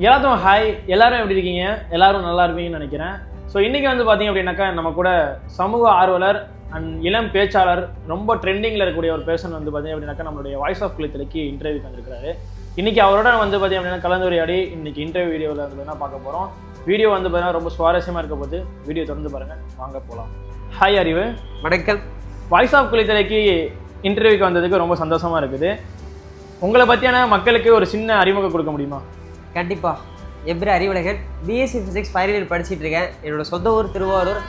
எல்லாத்துக்கும் ஹாய், எல்லாரும் எப்படி இருக்கீங்க? எல்லாரும் நல்லா இருப்பீங்கன்னு நினைக்கிறேன். ஸோ இன்றைக்கி வந்து பார்த்தீங்க அப்படின்னாக்கா நம்ம கூட சமூக ஆர்வலர் அண்ட் இளம் பேச்சாளர், ரொம்ப ட்ரெண்டிங்கில் இருக்கக்கூடிய ஒரு பேர்சன் வந்து பார்த்தீங்க அப்படின்னாக்கா நம்மளுடைய வாய்ஸ் ஆஃப் குளித்தலைக்கு இன்டர்வியூக்கு வந்திருக்கிறாரு. இன்றைக்கி அவரோட வந்து பார்த்தீங்க அப்படின்னா கலந்துரையாடி இன்றைக்கி இன்டர்வியூ வீடியோவில் வந்து பார்த்தீங்கன்னா பார்க்க போகிறோம். வீடியோ வந்து பார்த்தீங்கன்னா ரொம்ப சுவாரஸ்யமாக இருக்க போது வீடியோ தொடர்ந்து பாருங்கள், வாங்க போகலாம். ஹாய் அறிவு. வணக்கம். வாய்ஸ் ஆஃப் குளித்தலைக்கு இன்டர்வியூக்கு வந்ததுக்கு ரொம்ப சந்தோஷமாக இருக்குது. உங்களை பற்றியான மக்களுக்கு ஒரு சின்ன அறிமுகம் கொடுக்க முடியுமா? கண்டிப்பாக. என் பேர் Arivazhagan. BSc physics final year படிச்சுட்டு இருக்கேன். என்னோட சொந்த ஊர் திருவாரூர்.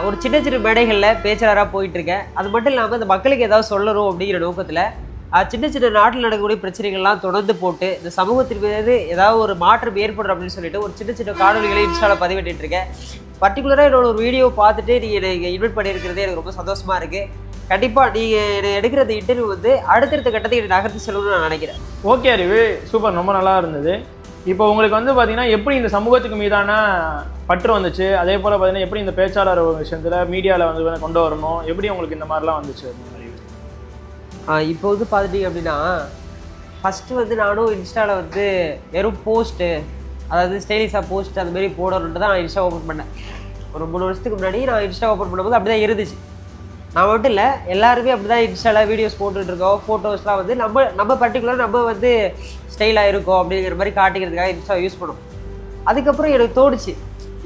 ஒரு சின்ன சின்ன மேடைகளில் பேச்சாளராக போயிட்டுருக்கேன். அது மட்டும் இல்லாமல் இந்த மக்களுக்கு ஏதாவது சொல்லணும் அப்படிங்கிற நோக்கத்தில் சின்ன சின்ன நாட்டில் நடக்கக்கூடிய பிரச்சனைகள்லாம் தொடர்ந்து போட்டு இந்த சமூகத்தின் மீது ஏதாவது ஒரு மாற்றம் ஏற்படும் அப்படின்னு சொல்லிட்டு ஒரு சின்ன சின்ன காணொலிகளை இன்ஸ்டாவில் பதிவிட்டு இருக்கேன். பர்டிகுலராக என்னோட ஒரு வீடியோ பார்த்துட்டு நீங்கள் என்னை இன்வைட் பண்ணியிருக்கிறதே எனக்கு ரொம்ப சந்தோஷமாக இருக்குது. கண்டிப்பாக நீங்கள் என்னை எடுக்கிற இந்த இன்டர்வியூ வந்து அடுத்தடுத்த கட்டத்தை என்னை நகர்த்தி செல்லணும்னு நான் நினைக்கிறேன். ஓகே அறிவு, சூப்பர், ரொம்ப நல்லா இருந்தது. இப்போ உங்களுக்கு வந்து பார்த்தீங்கன்னா எப்படி இந்த சமூகத்துக்கு மீதான பற்று வந்துச்சு, அதே போல் பார்த்தீங்கன்னா எப்படி இந்த பேச்சாளர் விஷயத்தில் மீடியாவில் வந்து கொண்டு வரணும், எப்படி உங்களுக்கு இந்த மாதிரிலாம் வந்துச்சு? இப்போ வந்து பார்த்துட்டிங்க அப்படின்னா, ஃபஸ்ட்டு வந்து நானும் இன்ஸ்டாவில் வந்து வெறும் போஸ்ட்டு, அதாவது ஸ்டைலிஷாக போஸ்ட் அந்த மாதிரி போடணுன்ட்டு தான் நான் இன்ஸ்டா ஓப்பன் பண்ணேன். ஒரு 3 வருஷத்துக்கு முன்னாடி நான் இன்ஸ்டா ஓப்பன் பண்ணும்போது அப்படி தான் இருந்துச்சு. நான் மட்டும் இல்லை, எல்லாருமே அப்படி தான் இன்ஸ்டாவில் வீடியோஸ் போட்டுட்ருக்கோம். ஃபோட்டோஸ்லாம் வந்து நம்ம பர்டிகுலராக நம்ம வந்து ஸ்டைலாக இருக்கோம் அப்படிங்கிற மாதிரி காட்டிக்கிறதுக்காக இன்ஸ்டா யூஸ் பண்ணோம். அதுக்கப்புறம் எனக்கு தோணுச்சு,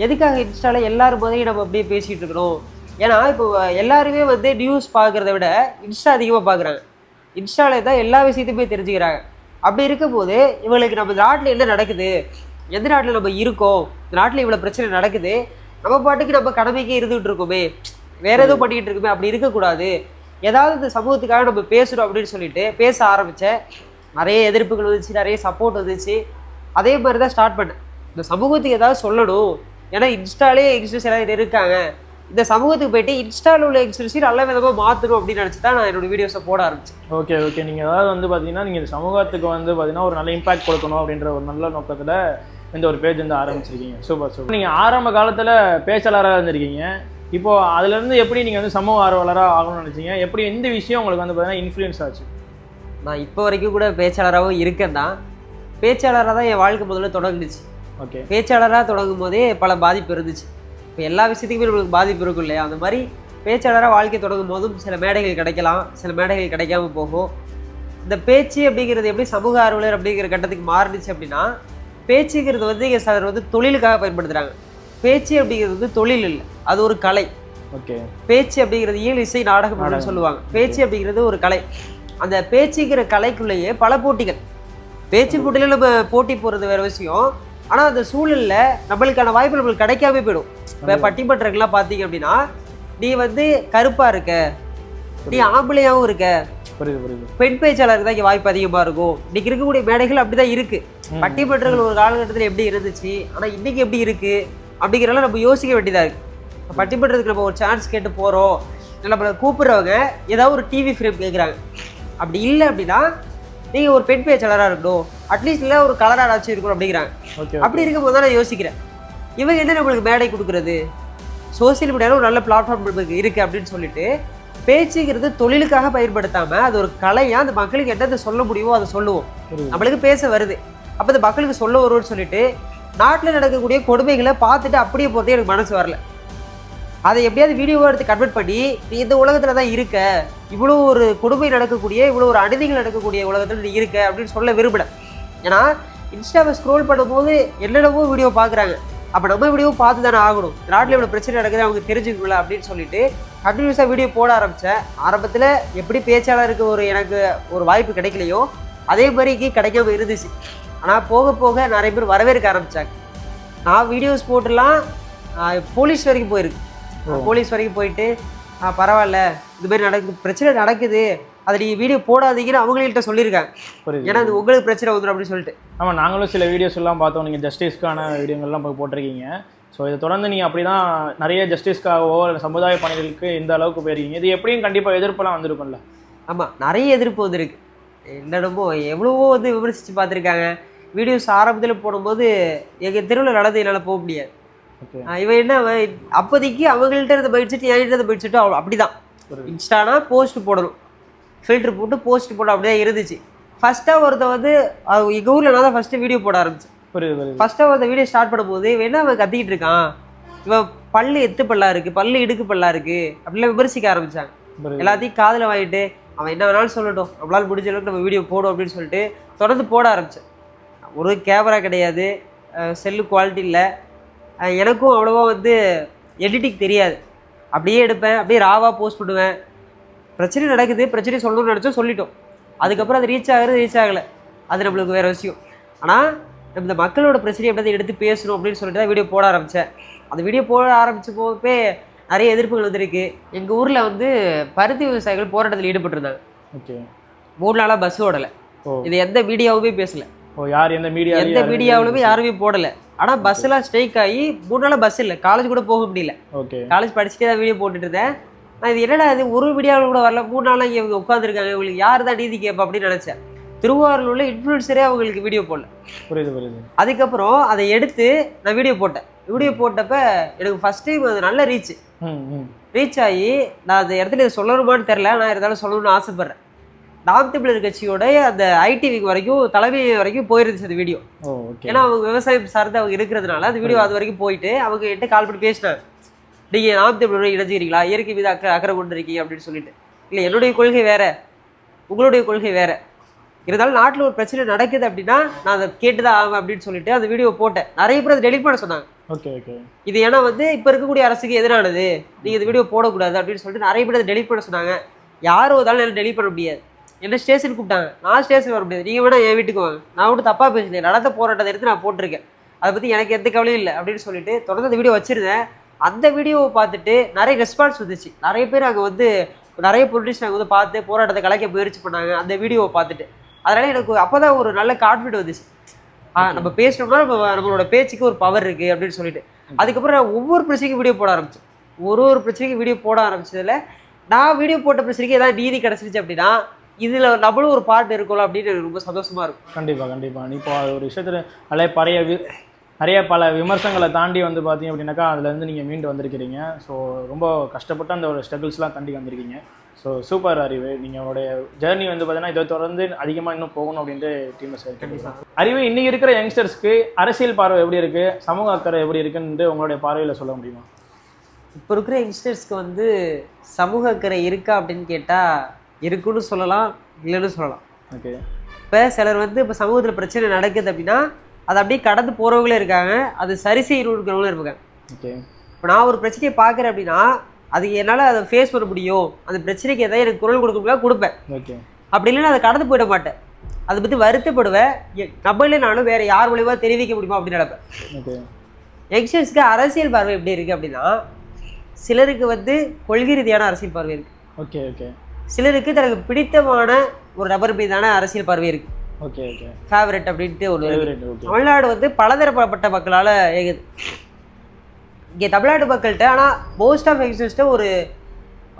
எதுக்காக இன்ஸ்டாவில் எல்லாரும் மாதிரியும் நம்ம அப்படியே பேசிகிட்டு இருக்கணும்? ஏன்னா இப்போ எல்லாருமே வந்து நியூஸ் பார்க்குறத விட இன்ஸ்டா அதிகமாக பார்க்குறாங்க. இன்ஸ்டாவில் தான் எல்லா விஷயத்தையுமே தெரிஞ்சுக்கிறாங்க. அப்படி இருக்கும்போது இவங்களுக்கு நம்ம நாட்டில் என்ன நடக்குது, எந்த நாட்டில் நம்ம இருக்கோம், இந்த நாட்டில் இவ்வளோ பிரச்சனை நடக்குது, நம்ம பாட்டுக்கு நம்ம கடமைக்கே இருந்துகிட்டு இருக்கோமே, வேற எதுவும் பண்ணிக்கிட்டு இருக்குமே, அப்படி இருக்கக்கூடாது, ஏதாவது இந்த சமூகத்துக்காக நம்ம பேசணும் அப்படின்னு சொல்லிட்டு பேச ஆரம்பித்தேன். நிறைய எதிர்ப்புகள் வந்துச்சு, நிறைய சப்போர்ட் வந்துச்சு. அதே மாதிரி தான் ஸ்டார்ட் பண்ணேன். இந்த சமூகத்துக்கு ஏதாவது சொல்லணும், ஏன்னா இன்ஸ்டாலே யங்ஸ்டர்ஸ் எல்லாம் இருக்காங்க, இந்த சமூகத்துக்கு போயிட்டு இன்ஸ்டாவில் உள்ள யங்ஸ்டர்ஸையும் நல்ல விதமாக மாற்றணும் அப்படின்னு நினச்சி தான் நான் என்னோட வீடியோஸை போட ஆரம்பிச்சேன். ஓகே ஓகே, நீங்கள் அதாவது வந்து பார்த்தீங்கன்னா நீங்கள் இந்த சமூகத்துக்கு வந்து பார்த்தீங்கன்னா ஒரு நல்ல இம்பாக்ட் கொடுக்கணும் அப்படின்ற ஒரு நல்ல நோக்கத்தில் இந்த ஒரு பேஜ் வந்து ஆரம்பிச்சிருக்கீங்க. Super super. நீங்கள் ஆரம்ப காலத்தில் பேச்சாளராக இருந்திருக்கீங்க. இப்போது அதுலேருந்து எப்படி நீங்கள் வந்து சமூக ஆர்வலராக ஆகணும்னு நினச்சிங்க? எப்படி எந்த விஷயம் உங்களுக்கு வந்து பார்த்தீங்கன்னா இன்ஃப்ளூயன்ஸ் ஆச்சு? நான் இப்போ வரைக்கும் கூட பேச்சாளராகவும் இருக்கேன் தான். பேச்சாளராக தான் என் வாழ்க்கை முதல்ல தொடங்குச்சு. ஓகே, பேச்சாளராக தொடங்கும் போதே பல பாதிப்பு இருந்துச்சு. இப்போ எல்லா விஷயத்துக்குமே நம்மளுக்கு பாதிப்பு இருக்கும் இல்லையா? அந்த மாதிரி பேச்சாளராக வாழ்க்கை தொடங்கும் போதும் சில மேடைகள் கிடைக்கலாம், சில மேடைகள் கிடைக்காம போகும். இந்த பேச்சு அப்படிங்கிறது எப்படி சமூக ஆர்வலர் அப்படிங்கிற கட்டத்துக்கு மாறிடுச்சு அப்படின்னா, பேச்சுங்கிறது வந்து இங்கே சிலர் வந்து தொழிலுக்காக பயன்படுத்துகிறாங்க. பேச்சு அப்படிங்கிறது வந்து தொழில் இல்லை, அது ஒரு கலை. ஓகே, பேச்சு அப்படிங்கிறது இயல் இசை நாடகம் அப்படின்னு சொல்லுவாங்க. பேச்சு அப்படிங்கிறது ஒரு கலை. அந்த பேச்சுங்கிற கலைக்குள்ளேயே பல போட்டிகள். பேச்சு போட்டியில் நம்ம போட்டி போகிறது வேறு விஷயம். ஆனால் அந்த சூழலில் நம்மளுக்கான வாய்ப்பு நம்மளுக்கு கிடைக்காம போயிடும். இப்போ பட்டிமன்றங்கள்லாம் பார்த்தீங்க அப்படின்னா, நீ வந்து கருப்பாக இருக்க, நீ ஆம்பளையாகவும் இருக்க, பெண் பேச்சாளருக்கு தான் இங்கே வாய்ப்பு அதிகமாக இருக்கும். இன்றைக்கி இருக்கக்கூடிய மேடைகள் அப்படி தான் இருக்குது. பட்டிமன்றங்கள் ஒரு காலகட்டத்தில் எப்படி இருந்துச்சு, ஆனால் இன்றைக்கி எப்படி இருக்குது அப்படிங்கிறலாம் நம்ம யோசிக்க வேண்டியதாக இருக்குது. பட்டிமன்றத்துக்கு நம்ம ஒரு சான்ஸ் கேட்டு போகிறோம், நம்மளை கூப்பிட்றவங்க ஏதாவது ஒரு டிவி ஃப்ரேம் கேட்குறாங்க. அப்படி இல்லை அப்படின்னா நீங்கள் ஒரு பெண் பேச்சாளராக இருக்கணும், அட்லீஸ்ட் இல்லை ஒரு கலராக இருக்கணும் அப்படிங்கிறாங்க. அப்படி இருக்கும்போது தான் நான் யோசிக்கிறேன், இவங்க என்ன நம்மளுக்கு மேடை கொடுக்குறது? சோசியல் மீடியாவில் ஒரு நல்ல பிளாட்ஃபார்ம் இருக்குது அப்படின்னு சொல்லிட்டு பேச்சுங்கிறது தொழிலுக்காக பயன்படுத்தாமல் அது ஒரு கலையாக அந்த மக்களுக்கு என்னத்தை சொல்ல முடியுமோ அதை சொல்லுவோம். நம்மளுக்கு பேச வருது, அப்போ அந்த மக்களுக்கு சொல்ல வருவோம்னு சொல்லிட்டு நாட்டில் நடக்கக்கூடிய கொடுமைகளை பார்த்துட்டு அப்படியே போகிறதே எனக்கு மனசு வரல. அதை எப்படியாவது வீடியோவாக எடுத்து கன்வெர்ட் பண்ணி நீ இந்த உலகத்தில் தான் இருக்க, இவ்வளோ ஒரு கொடுமை நடக்கக்கூடிய, இவ்வளோ ஒரு அநீதிகள் நடக்கக்கூடிய உலகத்தில் நீ இருக்க அப்படின்னு சொல்ல விரும்பல. ஏன்னா இன்ஸ்டாவை ஸ்க்ரோல் பண்ணும்போது என்னென்னவோ வீடியோ பார்க்குறாங்க, அப்போ நம்ம வீடியோ பார்த்து தானே ஆகணும். நாட்டில் இவ்வளோ பிரச்சனை நடக்குது அவங்க தெரிஞ்சுக்கல அப்படின்னு சொல்லிட்டு கண்டினியூஸாக வீடியோ போட ஆரம்பித்தேன். ஆரம்பத்தில் எப்படி பேச்சாளருக்கு எனக்கு ஒரு வாய்ப்பு கிடைக்கலையோ அதே மாதிரி கிடைக்காம இருந்துச்சு. ஆனால் போக போக நிறைய பேர் வரவேற்க ஆரம்பித்தாங்க. நான் வீடியோஸ் போட்டுலாம் போலீஸ் வரைக்கும் போயிருக்கு. போலீஸ் வரைக்கும் போயிட்டு பரவாயில்ல, இது மாதிரி பிரச்சனை நடக்குது, அதை நீங்கள் வீடியோ போடாதீங்கன்னு அவங்கள்ட்ட சொல்லியிருக்காங்க. ஏன்னா அது உங்களுக்கு பிரச்சனை வந்துடும் அப்படின்னு சொல்லிட்டு. ஆமாம், நாங்களும் சில வீடியோஸ் எல்லாம் பார்த்தோம். நீங்கள் ஜஸ்டிஸ்க்கான வீடியோங்கள்லாம் போட்டிருக்கீங்க. ஸோ இதை தொடர்ந்து நீங்கள் அப்படி தான் நிறைய ஜஸ்டிஸ்க்காகவோ சமுதாய பணிகளுக்கு இந்த அளவுக்கு போயிருக்கீங்க. இது எப்படியும் கண்டிப்பாக எதிர்ப்பெல்லாம் வந்திருக்கும்ல? ஆமாம், நிறைய எதிர்ப்பு வந்திருக்கு. என்னடமோ எவ்வளவோ வந்து விமர்சித்து பார்த்துருக்காங்க. வீடியோஸ் ஆரம்பத்தில் போடும்போது எங்கள் தெருவில் நடந்து என்னால் போக முடியாது. இவன் என்ன அப்போதைக்கு அவங்கள்ட்ட இருந்த மைண்ட் செட், என்கிட்ட இருந்த மைண்ட் செட்டு அப்படி தான். இன்ஸ்டானா போஸ்ட் போடணும், ஃபில்டர் போட்டு போஸ்ட் போட அப்படியே இருந்துச்சு. ஃபஸ்ட்டாக ஒருத்த வந்து எங்கள் ஊரில் நான் தான் ஃபஸ்ட்டு வீடியோ போட ஆரம்பித்தேன். புரியுது. ஃபர்ஸ்ட் அந்த வீடியோ ஸ்டார்ட் பண்ணும்போது வேணா அவன் கத்திக்கிட்டு இருக்கான், இவன் பல்லு எத்து பல்லா இருக்கு, பல்லு இடுக்கு பல்லா இருக்கு அப்படிலாம் விமர்சிக்க ஆரம்பிச்சாங்க. எல்லாத்தையும் காதில் வாங்கிட்டு அவன் என்ன வேணாலும் சொல்லட்டும், நம்மளால முடிஞ்ச அளவுக்கு நம்ம வீடியோ போடும் அப்படின்னு சொல்லிட்டு தொடர்ந்து போட ஆரம்பித்தேன். ஒரு கேமரா கிடையாது, செல்லு குவாலிட்டி இல்லை, எனக்கும் அவ்வளோவா வந்து எடிட்டிங் தெரியாது. அப்படியே எடுப்பேன், அப்படியே ராவாக போஸ்ட் பண்ணுவேன். பிரச்சனை நடக்குது, பிரச்சனை சொல்லணும்னு நினச்சோம், சொல்லிட்டோம். அதுக்கப்புறம் அது ரீச் ஆகலை, அது நம்மளுக்கு வேறு விஷயம். ஆனால் நம்ம இந்த மக்களோட பிரச்சனையை எப்படி எடுத்து பேசணும் அப்படின்னு சொல்லிட்டு தான் வீடியோ போட ஆரம்பித்தேன். அந்த வீடியோ போட ஆரம்பித்த போதே நிறைய எதிர்ப்புகள் வந்திருக்கு. எங்கள் ஊரில் வந்து பருத்தி விவசாயிகள் போராட்டத்தில் ஈடுபட்டிருந்தாங்க. ஓகே, 3 நாளாக பஸ் ஓடலை. இது எந்த மீடியாவுமே பேசலை, எந்த மீடியாவிலுமே யாருமே போடலை. ஆனால் பஸ்ஸெல்லாம் ஸ்ட்ரைக் ஆகி 3 நாளாக பஸ் இல்லை, காலேஜ் கூட போக முடியல. காலேஜ் படிச்சுட்டே தான் வீடியோ போட்டுட்டு இருந்தேன். நான் இது என்னடா இது ஒரு வீடியோவில் கூட வரல, 3 நாளாக இவங்க உட்காந்துருக்காங்க, இவங்களுக்கு யார் தான் நீதி கேட்பா அப்படின்னு நினச்சேன். திருவாரூரில் உள்ள இன்ஃப்ளூயன்சரே அவங்களுக்கு வீடியோ போடல. புரியுது. அதுக்கப்புறம் அதை எடுத்து நான் வீடியோ போட்டேன். வீடியோ போட்டப்ப எனக்கு ஃபர்ஸ்ட் டைம் அது நல்ல ரீச் ஆகி, நான் அந்த இடத்துல இதை சொல்லணுமான்னு தெரில, நான் இருந்தாலும் சொல்லணும்னு ஆசைப்பட்றேன். நாம் தமிழர் கட்சியோட அந்த ஐடிவி வரைக்கும் தலைமை வரைக்கும் போயிருந்துச்சு அந்த வீடியோ. ஏன்னா அவங்க விவசாயம் சார்ந்து அவங்க இருக்கிறதுனால அந்த வீடியோ அது வரைக்கும் போயிட்டு அவங்க கிட்ட கால் பண்ணி பேசினாங்க, நீங்கள் நாம் தமிழரோட இணைஞ்சிக்கிறீங்களா, இயற்கை மீது அக்கறை கொண்டு இருக்கீங்க அப்படின்னு சொல்லிட்டு. இல்லை, என்னுடைய கொள்கை வேற, உங்களுடைய கொள்கை வேற, இருந்தாலும் நாட்டில் ஒரு பிரச்சனை நடக்குது அப்படின்னா நான் அதை கேட்டுதான் ஆகும் அப்படின்னு சொல்லிட்டு அந்த வீடியோ போட்டேன். நிறைய பேர் அதை டெலிட் பண்ண சொன்னாங்க. இது ஏன்னா வந்து இப்போ இருக்கக்கூடிய அரசுக்கு எதிரானது, நீங்கள் இந்த வீடியோ போடக்கூடாது அப்படின்னு சொல்லிட்டு நிறைய பேர் அதை டெலிட் பண்ண சொன்னாங்க. யாரும் வந்தாலும் என்ன டெலிட் பண்ண முடியாது. என்ன ஸ்டேஷன் கூப்பிட்டாங்க, நான் ஸ்டேஷன் வர முடியாது, நீங்கள் வேணா என் வீட்டுக்கு வாங்க, நான் மட்டும் தப்பாக பேசல, நடந்த போராட்டத்தை எடுத்து நான் போட்டிருக்கேன், அதை பற்றி எனக்கு எந்த கவலையும் இல்லை அப்படின்னு சொல்லிட்டு தொடர்ந்து அந்த வீடியோ வச்சுருந்தேன். அந்த வீடியோவை பார்த்துட்டு நிறைய ரெஸ்பான்ஸ் வந்துச்சு. நிறைய பேர் அங்கே வந்து நிறைய பொலிட்டிஷியன் அங்கே வந்து பார்த்து போராட்டத்தை கலைக்க முயற்சி பண்ணாங்க அந்த வீடியோவை பார்த்துட்டு. அதனால எனக்கு அப்போதான் ஒரு நல்ல கான்ஃபிடென்ட் வந்துச்சு, நம்ம பேசணும்னா நம்மளோட பேச்சுக்கு ஒரு பவர் இருக்கு அப்படின்னு சொல்லிட்டு. அதுக்கப்புறம் நான் ஒவ்வொரு பிரச்சனைக்கும் வீடியோ போட ஆரம்பிச்சேன். ஒரு பிரச்சனைக்கு வீடியோ போட ஆரம்பிச்சதுல நான் வீடியோ போட்ட பிரச்சனைக்கு ஏதாவது நீதி கிடைச்சிருச்சு அப்படின்னா இதுல நம்மளும் ஒரு பார்ட் இருக்கும்ல அப்படின்னு எனக்கு ரொம்ப சந்தோஷமா இருக்கும். கண்டிப்பா இப்போ ஒரு விஷயத்துல நிறைய பல விமர்சனங்களை தாண்டி வந்து பார்த்தீங்க அப்படின்னாக்கா அதுலேருந்து நீங்கள் மீண்டு வந்திருக்கிறீங்க. ஸோ ரொம்ப கஷ்டப்பட்டு அந்த ஒரு ஸ்ட்ரகிள்ஸ்லாம் தாண்டி வந்திருக்கீங்க. ஸோ சூப்பர் அறிவு, நீங்களுடைய ஜேர்னி வந்து பார்த்தீங்கன்னா இதை தொடர்ந்து அதிகமாக இன்னும் போகணும் அப்படின்ட்டு டீமை சேர்க்கணும். அறிவு, இன்றைக்கி இருக்கிற யங்ஸ்டர்ஸ்க்கு அரசியல் பார்வை எப்படி இருக்குது, சமூக அக்கறை எப்படி இருக்குன்னு உங்களுடைய பார்வையில் சொல்ல முடியுமா? இப்போ இருக்கிற யங்ஸ்டர்ஸ்க்கு வந்து சமூக அக்கறை இருக்கா அப்படின்னு கேட்டால் இருக்குன்னு சொல்லலாம், இல்லைன்னு சொல்லலாம். ஓகே, இப்போ சிலர் வந்து இப்போ சமூகத்தில் பிரச்சனை நடக்குது அப்படின்னா அதை அப்படியே கடந்து போகிறவங்களே இருக்காங்க, அது சரி செய்யணுங்கிறவங்களும் இருக்காங்க. ஓகே, இப்போ நான் ஒரு பிரச்சனையை பார்க்குறேன் அப்படின்னா அது என்னால் அதை ஃபேஸ் பண்ண முடியும், அந்த பிரச்சனைக்கு எதாவது எனக்கு குரல் கொடுக்க முடியாது கொடுப்பேன். ஓகே, அப்படி இல்லைன்னா அதை கடந்து போயிட மாட்டேன், அதை பற்றி வருத்தப்படுவேன். நம்மளே நானும் வேறு யார் மூலியமாக தெரிவிக்க முடியுமா அப்படின்னு நினைப்பேன். ஓகே, யங்ஸ்டர்ஸ்க்கு அரசியல் பார்வை எப்படி இருக்குது அப்படின்னா சிலருக்கு வந்து கொள்கை ரீதியான அரசியல் பார்வை இருக்குது. ஓகே ஓகே, சிலருக்கு தனக்கு பிடித்தமான ஒரு நபர் மீதான அரசியல் பார்வை இருக்குது. ஓகே ஓகே, ஃபேவரட் அப்படின்ட்டு ஒன்று. தமிழ்நாடு வந்து பலதரப்பட்ட மக்களால் இயங்குது. இங்கே தமிழ்நாட்டு மக்கள்கிட்ட ஆனால் மோஸ்ட் ஆஃப் யங்ஸ்டர்ஸ்ட்ட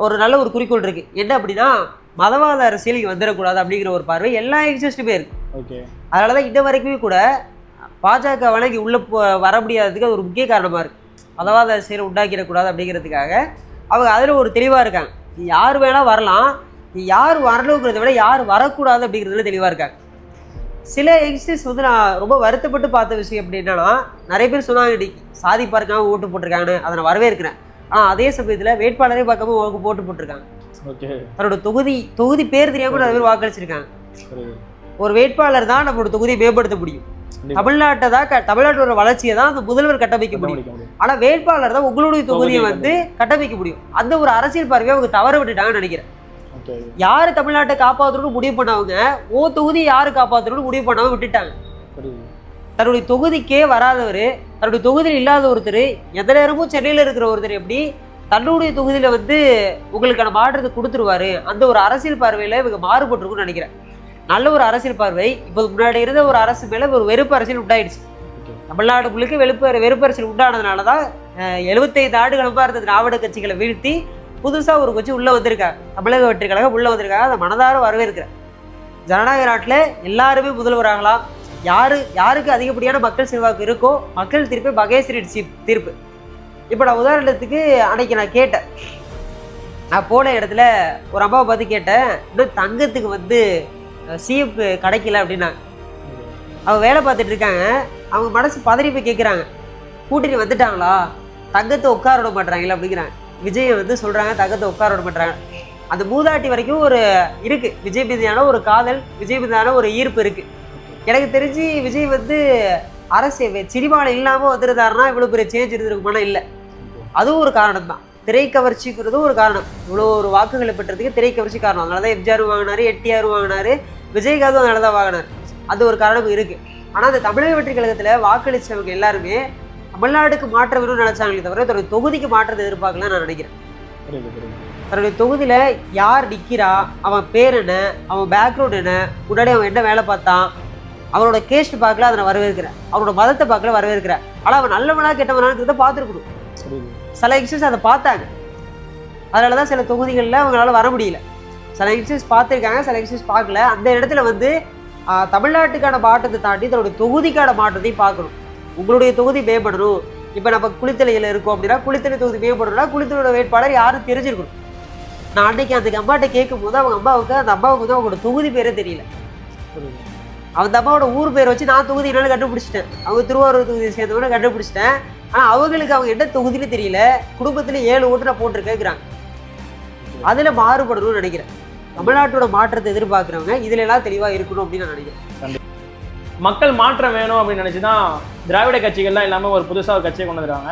ஒரு நல்ல ஒரு குறிக்கோள் இருக்குது. என்ன அப்படின்னா மதவாத அரசியல் இங்கே வந்துடக்கூடாது அப்படிங்கிற ஒரு பார்வை எல்லா யங்ஸ்டர்ஸ்ட்டுமே இருக்குது. ஓகே, அதனால தான் இன்ன வரைக்குமே கூட பாஜகவால் இங்கே உள்ளே வர முடியாததுக்கு அது ஒரு முக்கிய காரணமாக இருக்குது. மதவாத அரசியலை உண்டாக்கிடக்கூடாது அப்படிங்கிறதுக்காக அவங்க அதில் ஒரு தெளிவாக இருக்காங்க. யார் வேணால் வரலாம், யார் வரணுங்கிறத விட யார் வரக்கூடாது அப்படிங்கிறதுல தெளிவாக இருக்காங்க. சில யங்ஸ்டர்ஸ் வந்து நான் ரொம்ப வருத்தப்பட்டு பார்த்த விஷயம் எப்படி என்னன்னா நிறைய பேர் சொன்னாங்க இன்னைக்கு சாதி பார்க்காம ஓட்டு போட்டிருக்காங்கன்னு, அதை நான் வரவேற்கிறேன். ஆனால் அதே சமயத்தில் வேட்பாளரே பார்க்காம ஓட்டு போட்டிருக்காங்க. தன்னோட தொகுதி பேர் தெரியாம நிறைய பேர் வாக்களிச்சிருக்காங்க. ஒரு வேட்பாளர் தான் நம்மளோட தொகுதியை மேம்படுத்த முடியும், தமிழ்நாட்டோட வளர்ச்சியை தான் அந்த முதல்வர் கட்டமைக்க முடியும். ஆனா வேட்பாளர் தான் உங்களுடைய தொகுதியை வந்து கட்டமைக்க முடியும். அந்த ஒரு அரசியல் பார்வையை அவங்க தவற விட்டுட்டாங்கன்னு நினைக்கிறேன். யாரு தமிழ்நாட்டை காப்பாற்றணும்னு முடிவு பண்ணவங்க தொகுதியை யாரு காப்பாற்றணும்னு முடிவு பண்ணாம விட்டுட்டாங்க. தன்னுடைய தொகுதிக்கே வராதவர், தன்னுடைய தொகுதியில் இல்லாத ஒருத்தர், எந்த நேரமும் சென்னையில இருக்கிற ஒருத்தர் எப்படி தன்னுடைய தொகுதியில வந்து உங்களுக்கான மாற்றத்தை கொடுத்துருவாரு, அந்த ஒரு அரசியல் பார்வையில இவங்க மாறுபட்டிருக்கும்னு நினைக்கிறேன். நல்ல ஒரு அரசியல் பார்வை. இப்போ முன்னாடி இருந்த ஒரு அரசு மேல ஒரு வெறுப்பு அரசியல் உண்டாயிடுச்சு. தமிழ்நாடு முழுக்க வெறுப்பு அரசியல் உண்டானதுனாலதான் 75 ஆண்டுகளமா இருந்த திராவிட கட்சிகளை வீழ்த்தி புதுசா ஒரு கட்சி உள்ள வந்திருக்காங்க, தமிழக வெற்றி கழகம் உள்ள வந்திருக்காங்க. அதை மனதார வரவேற்கிறேன். ஜனநாயக நாட்டுல எல்லாருமே முதல்வராகலாம். யாருக்கு அதிகப்படியான மக்கள் செல்வாக்கு இருக்கோ மக்கள் தீர்ப்பு மகேஸ்வரி தீர்ப்பு. இப்போ நான் உதாரணத்துக்கு அன்னைக்கு நான் கேட்டேன், நான் போன இடத்துல ஒரு அம்மாவை பார்த்து கேட்டேன், இன்னும் தங்கத்துக்கு வந்து சிஎம் கிடைக்கல அப்படின்னாங்க. அவங்க வேலை பார்த்துட்டு இருக்காங்க, அவங்க மனசு பதறி போய் கேட்குறாங்க, கூட்டிட்டு வந்துட்டாங்களா, தங்கத்தை உட்கார விட மாட்டாங்களா அப்படிங்கிறாங்க. விஜய் வந்து சொல்றாங்க தங்கத்தை உட்கார விட மாட்டாங்க. அந்த மூதாட்டி வரைக்கும் ஒரு இருக்கு, விஜய் மீதான ஒரு காதல், விஜய் மீதான ஒரு ஈர்ப்பு இருக்கு. எனக்கு தெரிஞ்சு விஜய் வந்து சினிமாவில் இல்லாமல் வந்துருந்தாருன்னா இவ்வளோ பெரிய சேஞ்ச் இருந்திருக்குமானா இல்லை. அதுவும் ஒரு காரணம் தான். திரைக்கவர்ச்சிங்கிறதும் ஒரு காரணம். இவ்வளோ ஒரு வாக்குகளை பெற்றதுக்கு திரைக்கவர்ச்சி காரணம். அதனால தான் எம்ஜிஆர் வாங்கினாரு, என்டிஆர் வாங்கினாரு, விஜய்காந்தும் அதனால தான் வாங்கினார். அது ஒரு காரணம் இருக்கு. ஆனால் அந்த தமிழக வெற்றி கழகத்தில் வாக்களித்தவங்க எல்லாருமே தமிழ்நாடுக்கு மாற்ற வேணும்னு நினைச்சாங்களே தவிர தன்னுடைய தொகுதிக்கு மாற்றத்தை எதிர்பார்க்கலாம் நான் நினைக்கிறேன். தன்னுடைய தொகுதியில் யார் நிற்கிறா, அவன் பேர் என்ன, அவன் பேக்ரவுண்ட் என்ன, முன்னாடி அவன் என்ன வேலை பார்த்தான், அவனோட கேஸ்ட் பார்க்கல, அதை நான் வரவேற்கிறேன். அவனோட மதத்தை பார்க்கல, வரவேற்கிறேன். ஆனால் அவன் நல்லவனா கெட்டவனாங்கிறத பார்த்துருக்கணும். சில எக்ஸஸ் அதை பார்த்தாங்க. அதனால தான் சில தொகுதிகளில் அவங்களால வர முடியல. சில எக்ஸஸ் பார்த்துருக்காங்க, சில எக்ஸஸ் பார்க்கல. அந்த இடத்துல வந்து தமிழ்நாட்டுக்கான மாற்றத்தை தாண்டி தன்னுடைய தொகுதிக்கான மாற்றத்தையும் பார்க்கணும். உங்களுடைய தொகுதி மேம்படணும். இப்போ நம்ம குளித்தலையில் இருக்கோம் அப்படின்னா குளித்தலை தொகுதி மேம்படணும்னா குளித்தலோட வேட்பாளர் யாரும் தெரிஞ்சிருக்கணும். நான் அன்னைக்கு அந்த அம்மாட்ட கேட்கும் போது அந்த அம்மாவுக்கு வந்து அவங்களோட தொகுதி பேரே தெரியல. அந்த அம்மாவோட ஊர் பேரை வச்சு நான் தொகுதி என்னன்னு கண்டுபிடிச்சிட்டேன். அவங்க திருவாரூர் தொகுதியை சேர்ந்தவன கண்டுபிடிச்சிட்டேன். ஆனால் அவங்களுக்கு அவங்க என்ன தொகுதின்னு தெரியல. குடும்பத்தில் 7 ஓட்டு நான் போட்டிருக்கேங்கிறாங்க. அதில் மாறுபடணும்னு நினைக்கிறேன். தமிழ்நாட்டோட மாற்றத்தை எதிர்பார்க்குறவங்க இதுல எல்லாம் தெளிவாக இருக்கணும் அப்படின்னு நான் நினைக்கிறேன். மக்கள் மாற்றம் வேணும் அப்படின்னு நினச்சி தான் திராவிட கட்சிகள்லாம் இல்லாமல் ஒரு புதுசாக ஒரு கட்சியை கொண்டு வந்துடுறாங்க.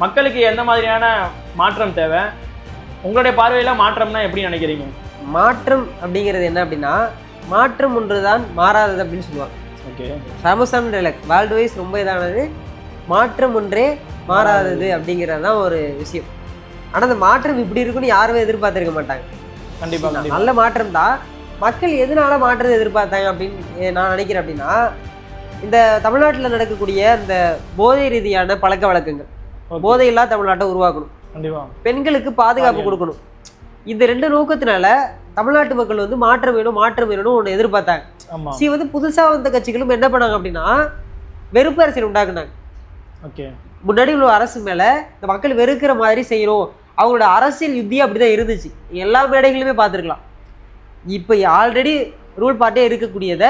மக்களுக்கு எந்த மாதிரியான மாற்றம் தேவை? உங்களுடைய பார்வையில் மாற்றம்னா எப்படி நினைக்கிறீங்க? மாற்றம் அப்படிங்கிறது என்ன அப்படின்னா, மாற்றம் ஒன்று தான் மாறாதது அப்படின்னு சொல்லுவாங்க. ஓகே, ஃபேமஸான டைலாக், வேர்ல்டு வைஸ் ரொம்ப இதானது. மாற்றம் ஒன்றே மாறாதது அப்படிங்கிறது தான் ஒரு விஷயம். ஆனால் அந்த மாற்றம் இப்படி இருக்குன்னு யாருமே எதிர்பார்த்துருக்க மாட்டாங்க. கண்டிப்பாக நல்ல மாற்றம் தான். மக்கள் எதனால மாற்றத்தை எதிர்பார்த்தாங்க அப்படின்னு நான் நினைக்கிறேன் அப்படின்னா, இந்த தமிழ்நாட்டில் நடக்கக்கூடிய இந்த போதை ரீதியான பழக்க வழக்கங்கள், போதையில்லா தமிழ்நாட்டை உருவாக்கணும், பெண்களுக்கு பாதுகாப்பு கொடுக்கணும். இந்த 2 நோக்கத்தினால தமிழ்நாட்டு மக்கள் வந்து மாற்றம் வேணும்னு ஒன்று எதிர்பார்த்தாங்க. வந்து புதுசா வந்த கட்சிகளும் என்ன பண்ணாங்க அப்படின்னா, வெறுப்பு அரசியல் உண்டாக்குனாங்க. முன்னாடி உள்ள அரசு மேல இந்த மக்கள் வெறுக்கிற மாதிரி செய்யணும். அவங்களோட அரசியல் யுத்தியம் அப்படிதான் இருந்துச்சு. எல்லா மேடைகளுமே பார்த்துருக்கலாம். இப்போ ஆல்ரெடி ரூல் பார்ட்டே இருக்கக்கூடியதை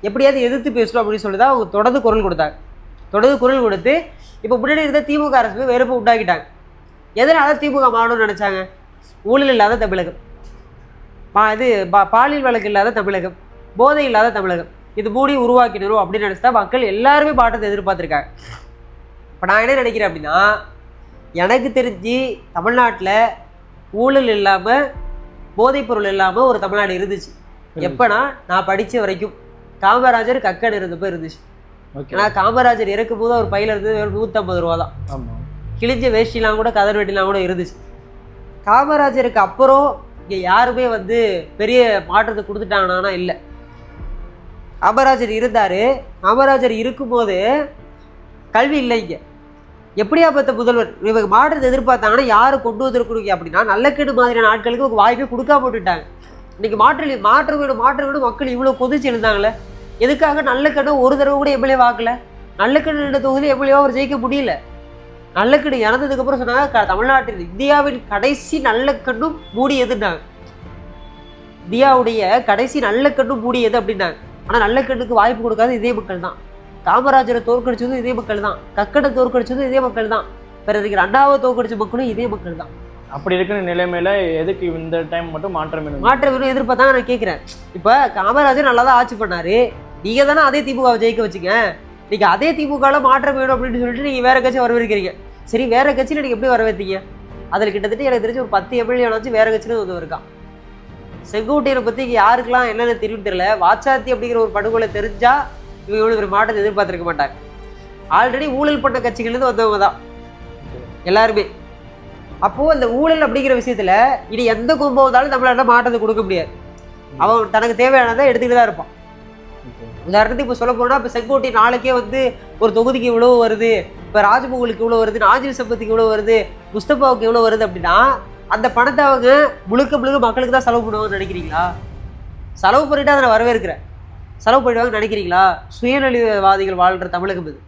எப்படியாவது எதிர்த்து பேசணும் அப்படின்னு சொல்லி தான் அவங்க தொடர்ந்து குரல் கொடுத்தாங்க. தொடர்ந்து குரல் கொடுத்து இப்போ முன்னாடி இருந்த திமுக அரசு வெறுப்பு உண்டாக்கிட்டாங்க. எதனால திமுக மாறணும்னு நினைச்சாங்க? ஊழல் இல்லாத தமிழகம், பாலியல் வழக்கு இல்லாத தமிழகம், போதை இல்லாத தமிழகம், இது மூடி உருவாக்கினரும் அப்படின்னு நினைச்சா மக்கள் எல்லாருமே மாற்றத்தை எதிர்பார்த்துருக்காங்க. இப்போ நான் என்ன நினைக்கிறேன் அப்படின்னா, எனக்கு தெரிஞ்சு தமிழ்நாட்டில் ஊழல் இல்லாமல் போதைப்பொருள் இல்லாமல் ஒரு தமிழ்நாடு இருந்துச்சு. எப்போனா நான் படித்த வரைக்கும் காமராஜர் கக்கன் இருந்தப்போ இருந்துச்சு. ஏன்னா காமராஜர் இறக்கும் போது அவர் பையில இருந்து 150 ரூபா தான். கிழிஞ்ச வேஷ்டிலாம் கூட கதர் வெட்டிலாம் கூட இருந்துச்சு. காமராஜருக்கு அப்புறம் இங்கே யாருமே வந்து பெரிய மாற்றத்தை கொடுத்துட்டாங்கன்னா இல்லை. காமராஜர் இருந்தார். காமராஜர் இருக்கும்போது கல்வி இல்லை. இங்கே எப்படியா பார்த்த முதல்வர் இவங்க மாற்றத்தை எதிர்பார்த்தாங்கன்னா யாரு கொண்டு வந்திருக்கணுங்க அப்படின்னா, நல்லக்கேடு மாதிரியான ஆட்களுக்கு ஒரு வாய்ப்பே கொடுக்காம போட்டுட்டாங்க. இன்னைக்கு மாற்ற வேணும் மக்கள் இவ்வளோ கொதிச்சு எழுந்தாங்களே. எதுக்காக? நல்லக்கேடு ஒரு தடவை கூட எம்எல்ஏ வாக்கல. நல்லக்கேடு தொகுதியில் எம்எல்ஏவா அவர் ஜெயிக்க முடியல. நல்லக்கேடு இறந்ததுக்கு அப்புறம் சொன்னாங்க தமிழ்நாட்டில் இந்தியாவின் கடைசி நல்லக்கண்ணும் மூடியதுன்னாங்க. இந்தியாவுடைய கடைசி நல்லக்கண்ணும் மூடியது அப்படின்னாங்க. ஆனால் நல்லக்கண்ணுக்கு வாய்ப்பு கொடுக்காது இதே மக்கள் தான். காமராஜரை தோற்கடிச்சதும் இதே மக்கள் தான். கக்கனை தோற்கடிச்சதும் இதே மக்கள் தான். பிறகு 2வது தோற்கடிச்ச மக்களும் இதே மக்கள் தான். அப்படி இருக்கிற நிலைமையில எதுக்கு இந்த டைம் மட்டும் மாற்றம் வேணும் எதிர்பார்த்தாங்க நான் கேட்குறேன். இப்போ காமராஜர் நல்லா தான் ஆட்சி பண்ணாரு. நீங்க தானே அதே திமுகவை ஜெயிக்க வச்சுங்க. நீங்க அதே திமுகவில் மாற்றம் வேணும் அப்படின்னு சொல்லிட்டு நீங்க வேற கட்சி வரவேற்கிறீங்க. சரி, வேற கட்சியில் நீங்க எப்படி வரவேற்றீங்க? அதில் கிட்டத்தட்ட எனக்கு தெரிஞ்சு ஒரு 10 எம்எல்ஏ வேற கட்சியிலும் வந்து இருக்கான். செங்கோட்டையனை பத்தி யாருக்கெல்லாம் என்னென்ன தெரியும் தெரியல. வாச்சாத்தி அப்படிங்கிற ஒரு படுகொலை தெரிஞ்சா இவங்க எவ்வளவு ஒரு மாற்றத்தை எதிர்பார்த்திருக்க மாட்டாங்க. ஆல்ரெடி ஊழல் பண்ண கட்சிகள்லேருந்து வந்தவங்க தான் எல்லாருமே. அப்போ அந்த ஊழல் அப்படிங்கிற விஷயத்துல இனி எந்த கும்பம் வந்தாலும் நம்மளால மாற்றத்தை கொடுக்க முடியாது. அவன் தனக்கு தேவையானதை எடுத்துக்கிட்டு தான் இருப்பான். உதாரணத்துக்கு இப்போ சொல்ல போனா, இப்போ செங்கோட்டை நாளைக்கே வந்து ஒரு தொகுதிக்கு இவ்வளோ வருது, இப்போ ராஜ்மோகனுக்கு இவ்வளோ வருது, நாஜில் சம்பத்துக்கு இவ்வளோ வருது, முஸ்தபாவுக்கு இவ்வளோ வருது அப்படின்னா அந்த பணத்தை அவங்க முழுக்க மக்களுக்கு தான் செலவு பண்ணுவாங்கன்னு நினைக்கிறீங்களா? செலவு பண்ணிட்டு அதை நான் வரவேற்கிறேன். செலவு பண்ணிடுவாங்கன்னு நினைக்கிறீங்களா? சுயநலவாதிகள் வாழ்கிற தமிழகம் இது.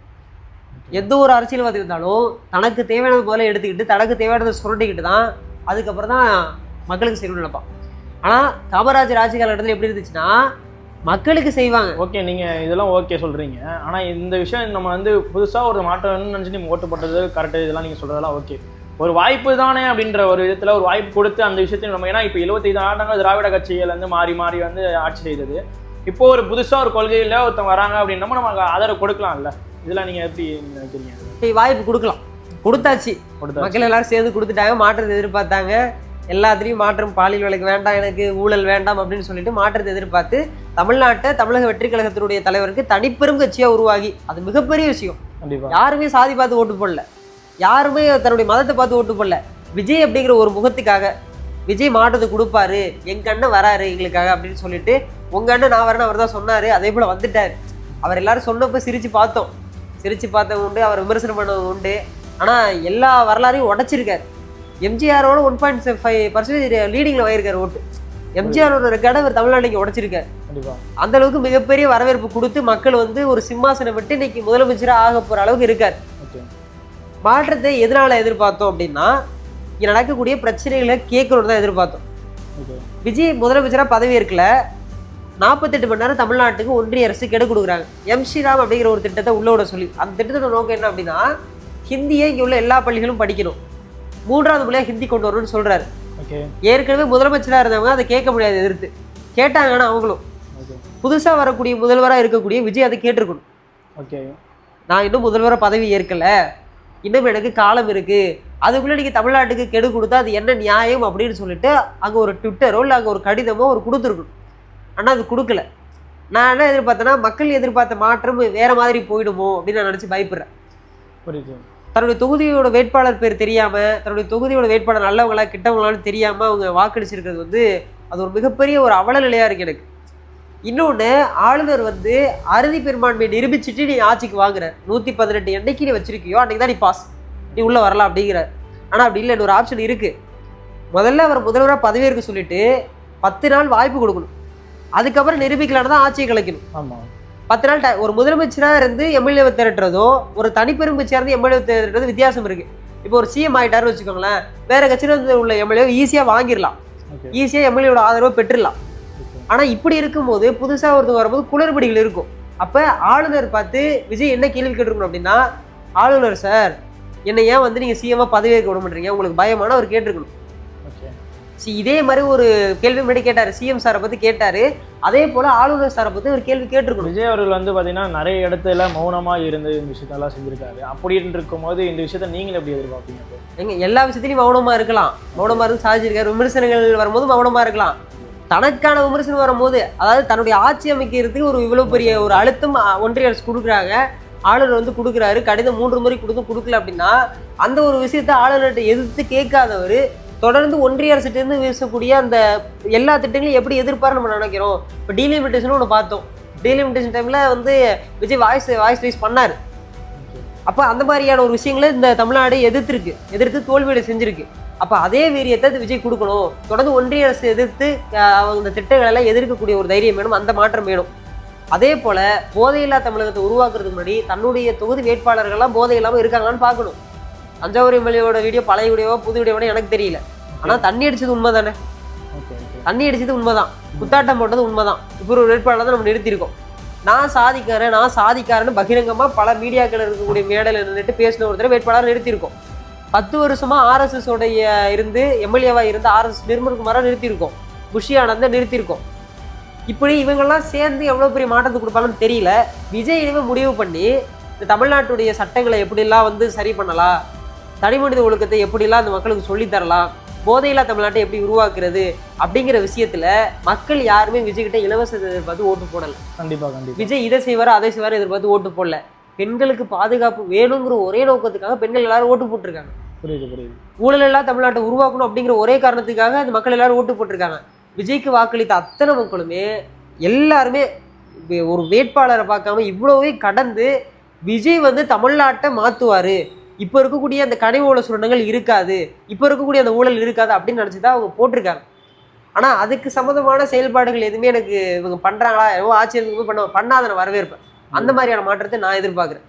எந்த ஒரு அரசியல்வாதி இருந்தாலும் தனக்கு தேவையானது போல எடுத்துக்கிட்டு தனக்கு தேவையானதை சுரண்டிக்கிட்டு தான் அதுக்கப்புறம் தான் மக்களுக்கு செய்யணும்னு நினைப்பான். ஆனால் காமராஜர் ஆட்சி காலகட்டத்தில் எப்படி இருந்துச்சுன்னா, மக்களுக்கு செய்வாங்க. ஓகே, நீங்க இதெல்லாம் ஓகே சொல்றீங்க. ஆனா இந்த விஷயம் நம்ம வந்து புதுசா ஒரு மாற்றம்னு நினைச்சு நீங்க ஓட்டு போட்டது கரெக்ட், இதெல்லாம் நீங்க சொல்றதெல்லாம் ஓகே. ஒரு வாய்ப்பு தானே அப்படின்ற ஒரு விதத்துல ஒரு வாய்ப்பு கொடுத்து அந்த விஷயத்தையும் நம்ம, ஏன்னா இப்போ 75 ஆண்டுகள் திராவிட கட்சிகள் வந்து மாறி மாறி வந்து ஆட்சி செய்தது. இப்போ ஒரு புதுசா ஒரு கொள்கையில ஒருத்தவங்க வராங்க அப்படின்னா நம்ம ஆதரவு கொடுக்கலாம்ல. இதெல்லாம் நீங்க எப்படி நினைக்கிறீங்க? வாய்ப்பு கொடுக்கலாம், கொடுத்தாச்சு. மக்கள் எல்லாரும் சேர்ந்து கொடுத்துட்டாங்க, மாற்றத்தை எதிர்பார்த்தாங்க. எல்லாத்துலேயும் மாற்றம், பாலியல் விலைக்கு வேண்டாம், எனக்கு ஊழல் வேண்டாம் அப்படின்னு சொல்லிட்டு மாற்றத்தை எதிர்பார்த்து தமிழ்நாட்டை தமிழக வெற்றி கழகத்தினுடைய தலைவருக்கு தனிப்பெரும் கட்சியாக உருவாகி, அது மிகப்பெரிய விஷயம். யாருமே சாதி பார்த்து ஓட்டு போடல, யாருமே தன்னுடைய மதத்தை பார்த்து ஓட்டு போடல. விஜய் அப்படிங்கிற ஒரு முகத்துக்காக விஜய் மாற்றத்தை கொடுப்பாரு, எங்க அண்ணன் வராரு எங்களுக்காக அப்படின்னு சொல்லிட்டு, உங்க அண்ணன் நான் வரேன்னு அவர் தான் சொன்னாரு, அதே போல வந்துட்டாரு. அவர் எல்லாரும் சொன்னப்போ சிரிச்சு பார்த்தோம், சிரிச்சு பார்த்தவங்க உண்டு, அவர் விமர்சனம் பண்ணவங்க உண்டு. ஆனால் எல்லா வரலாறையும் உடைச்சிருக்காரு. எம்ஜிஆரோட 1.5% லீடிங்கில் வாங்கியிருக்காரு ஓட்டு. எம்ஜிஆரோட ரெக்கார்டை அவர் தமிழ்நாட்டுக்கு உடைச்சிருக்காரு. அந்த அளவுக்கு மிகப்பெரிய வரவேற்பு கொடுத்து மக்கள் வந்து ஒரு சிம்மாசனம் விட்டு இன்னைக்கு முதலமைச்சராக ஆக போகிற அளவுக்கு இருக்கார். மாற்றத்தை எதனால எதிர்பார்த்தோம் அப்படின்னா, இங்கே நடக்கக்கூடிய பிரச்சனைகளை கேட்கணும்னு தான் எதிர்பார்த்தோம். விஜய் முதலமைச்சராக பதவி இருக்கல, 48 மணி நேரம் தமிழ்நாட்டுக்கு ஒன்றிய அரசு கெடு கொடுக்குறாங்க. ஸ்ரீராம் அப்படிங்கிற ஒரு திட்டத்தை உள்ள விட சொல்லி, அந்த திட்டத்தோட நோக்கம் என்ன அப்படின்னா, ஹிந்தியை இங்கே உள்ள எல்லா பள்ளிகளும் படிக்கணும், 3வது மொழியாக ஹிந்தி கொண்டு வரணும்னு சொல்றாரு. ஏற்கனவே முதலமைச்சராக இருந்தவங்க அதை கேட்க முடியாது, எதிர்த்து கேட்டாங்கன்னா அவங்களும் புதுசாக வரக்கூடிய முதல்வராக இருக்கக்கூடிய விஜய் அதை கேட்டிருக்கணும். நான் இன்னும் முதல்வராக பதவி ஏற்கல, இன்னும் எனக்கு காலம் இருக்கு, அதுக்குள்ளே நீங்கள் தமிழ்நாட்டுக்கு கெடு கொடுத்தா அது என்ன நியாயம் அப்படின்னு சொல்லிட்டு அங்கே ஒரு ட்விட்டரோ இல்லை அங்கே ஒரு கடிதமோ ஒரு கொடுத்துருக்கணும். ஆனால் அது கொடுக்கல. நான் என்ன எதிர்பார்த்தேன்னா, மக்கள் எதிர்பார்த்த மாற்றம் வேற மாதிரி போயிடுமோ அப்படின்னு நான் நினச்சி பயப்படுறேன். தன்னுடைய தொகுதியோட வேட்பாளர் பேர் தெரியாமல், தன்னுடைய தொகுதியோட வேட்பாளர் நல்லவங்களா கிட்டவங்களான்னு தெரியாமல் அவங்க வாக்களிச்சிருக்கிறது வந்து அது ஒரு மிகப்பெரிய ஒரு அவல நிலையாக இருக்குது எனக்கு. இன்னொன்று, ஆளுநர் வந்து அறுதி பெரும்பான்மையை நிரூபிச்சுட்டு நீ ஆட்சிக்கு வாங்குற, 118 என்னைக்கு நீ வச்சிருக்கியோ அன்றைக்கி தான் நீ பாஸ், நீ உள்ளே வரலாம் அப்படிங்கிறார். ஆனால் அப்படி இல்லை, ஒரு ஆப்ஷன் இருக்குது. முதல்ல அவர் முதல்வராக பதவியேற்க சொல்லிட்டு 10 நாள் வாய்ப்பு கொடுக்கணும், அதுக்கப்புறம் நிரூபிக்கலான்னு தான் ஆட்சியை கலைக்கணும். ஆமாம், 10 நாள். ஒரு முதலமைச்சராக இருந்து எம்எல்ஏவை திரட்டுறதோ ஒரு தனிப்பெரும் கட்சியாக இருந்து எம்எல்ஏவை திரட்டுறது வித்தியாசம் இருக்குது. இப்போ ஒரு சிஎம் ஆகிட்டாருன்னு வச்சுக்கோங்களேன், வேற கட்சியில் உள்ள எம்எல்ஏ ஈஸியாக வாங்கிடலாம், ஈஸியாக எம்எல்ஏவோட ஆதரவை பெற்றுடலாம். ஆனால் இப்படி இருக்கும்போது புதுசாக ஒருத்தர் வரும்போது குளறுபடிகள் இருக்கும். அப்போ ஆளுநர் பார்த்து விஜய் என்ன கேள்வி கேட்டிருக்கணும் அப்படின்னா, ஆளுநர் சார் என்னை ஏன் வந்து நீங்கள் சிஎம்மாக பதவியேற்க விட மாட்டீங்க, உங்களுக்கு பயமான அவர் கேட்டிருக்கணும். இதே மாதிரி ஒரு கேள்வி முன்னாடி கேட்டார், சிஎம் சாரை பற்றி கேட்டார், அதே போல் ஆளுநர் சாரை பற்றி ஒரு கேள்வி கேட்டிருக்கணும். விஜய் அவர்கள் வந்து பார்த்தீங்கன்னா நிறைய இடத்துல மௌனமாக இருந்து இந்த விஷயத்தெல்லாம் செஞ்சுருக்காரு. அப்படின்னு இருக்கும்போது இந்த விஷயத்த நீங்கள் எப்படி எதிர்பார்ப்பீங்க? எங்க எல்லா விஷயத்துலையும் மௌனமாக இருக்கலாம், மௌனமாக இருந்து சாதிச்சிருக்காரு. விமர்சனங்கள் வரும்போது மௌனமாக இருக்கலாம். தனக்கான விமர்சனம் வரும்போது, அதாவது தன்னுடைய ஆட்சி அமைக்கிறதுக்கு ஒரு இவ்வளோ பெரிய ஒரு அழுத்தம் ஒன்றிய அரசு கொடுக்குறாங்க, ஆளுநர் வந்து கொடுக்குறாரு, கடிதம் 3 முறை கொடுக்கல அப்படின்னா அந்த ஒரு விஷயத்த ஆளுநர்கிட்ட எதிர்த்து கேட்காதவர் தொடர்ந்து ஒன்றிய அரசுலேருந்து வீசக்கூடிய அந்த எல்லா திட்டங்களையும் எப்படி எதிர்ப்பாரு நம்ம நினைக்கிறோம். இப்போ டீலிமிட்டேஷனும் ஒன்று பார்த்தோம். டீலிமிட்டேஷன் டைமில் வந்து விஜய் வாய்ஸ் ரைஸ் பண்ணார். அப்போ அந்த மாதிரியான ஒரு விஷயங்களை இந்த தமிழ்நாடு எதிர்த்து தோல்வியை செஞ்சுருக்கு. அப்போ அதே வீரியத்தை விஜய் கொடுக்கணும். தொடர்ந்து ஒன்றிய அரசு எதிர்த்து அவங்க இந்த திட்டங்களெல்லாம் எதிர்க்கக்கூடிய ஒரு தைரியம் வேணும், அந்த மாற்றம் வேணும். அதே போல் போதையில்லா தமிழகத்தை உருவாக்குறதுக்கு முன்னாடி தன்னுடைய தொகுதி வேட்பாளர்கள்லாம் போதை இல்லாமல் இருக்காங்களான்னு பார்க்கணும். தஞ்சாவூர் எம்எல்ஏவோட வீடியோ பழைய வீடியோவா புது வீடியோவா எனக்கு தெரியல, ஆனால் தண்ணி அடிச்சது உண்மை தானே, தண்ணி அடிச்சது உண்மைதான், குத்தாட்டம் போட்டது உண்மைதான். இப்போ ஒரு வேட்பாளர் தான் நம்ம நிறுத்தியிருக்கோம். நான் சாதிக்காரன்னு பகிரங்கமாக பல மீடியாக்கள் இருக்கக்கூடிய மேடையில் நின்றுட்டு பேசின ஒருத்தர் வேட்பாளர் நிறுத்தியிருக்கோம். 10 வருஷமா ஆர்எஸ்எஸோடைய இருந்து எம்எல்ஏவா இருந்து ஆர்எஸ்எஸ் நிர்மல்குமாராக நிறுத்தியிருக்கோம், புஷி ஆனந்தை நிறுத்தியிருக்கோம். இப்படி இவங்கெல்லாம் சேர்ந்து எவ்வளோ பெரிய மாற்றத்தை கொடுப்பாங்கன்னு தெரியல. விஜய் இனிமே முடிவு பண்ணி இந்த தமிழ்நாட்டுடைய சட்டங்களை எப்படிலாம் வந்து சரி பண்ணலாம், தனிமனித ஒழுக்கத்தை எப்படிலாம் அந்த மக்களுக்கு சொல்லித்தரலாம், போதையில்லா தமிழ்நாட்டை எப்படி உருவாக்குறது அப்படிங்கிற விஷயத்துல மக்கள் யாருமே விஜய்கிட்ட இலவசத்தை எதிர்பார்த்து ஓட்டு போடல. கண்டிப்பாக விஜய் இதை செய்வாரோ அதை செய்வாரோ எதிர்பார்த்து ஓட்டு போடல. பெண்களுக்கு பாதுகாப்பு வேணுங்கிற ஒரே நோக்கத்துக்காக பெண்கள் எல்லாரும் ஓட்டு போட்டிருக்காங்க. புரியுது. ஊழல் எல்லாம் தமிழ்நாட்டை உருவாக்கணும் அப்படிங்கிற ஒரே காரணத்துக்காக அந்த மக்கள் எல்லாரும் ஓட்டு போட்டிருக்காங்க. விஜய்க்கு வாக்களித்த அத்தனை மக்களுமே எல்லாருமே ஒரு வேட்பாளரை பார்க்காம இவ்வளவே கடந்து விஜய் வந்து தமிழ்நாட்டை மாற்றுவார், இப்போ இருக்கக்கூடிய அந்த கனிம சுரண்டங்கள் இருக்காது, இப்போ இருக்கக்கூடிய அந்த ஊழல் இருக்காது அப்படின்னு நினச்சி தான் அவங்க போட்டிருக்காங்க. ஆனால் அதுக்கு சம்மந்தமான செயல்பாடுகள் எதுவுமே எனக்கு இவங்க பண்ணுறாங்களா, எவ்வளோ ஆட்சியர்களுக்கு பண்ணாத நான் வரவேற்பேன். அந்த மாதிரியான மாற்றத்தை நான் எதிர்பார்க்குறேன்.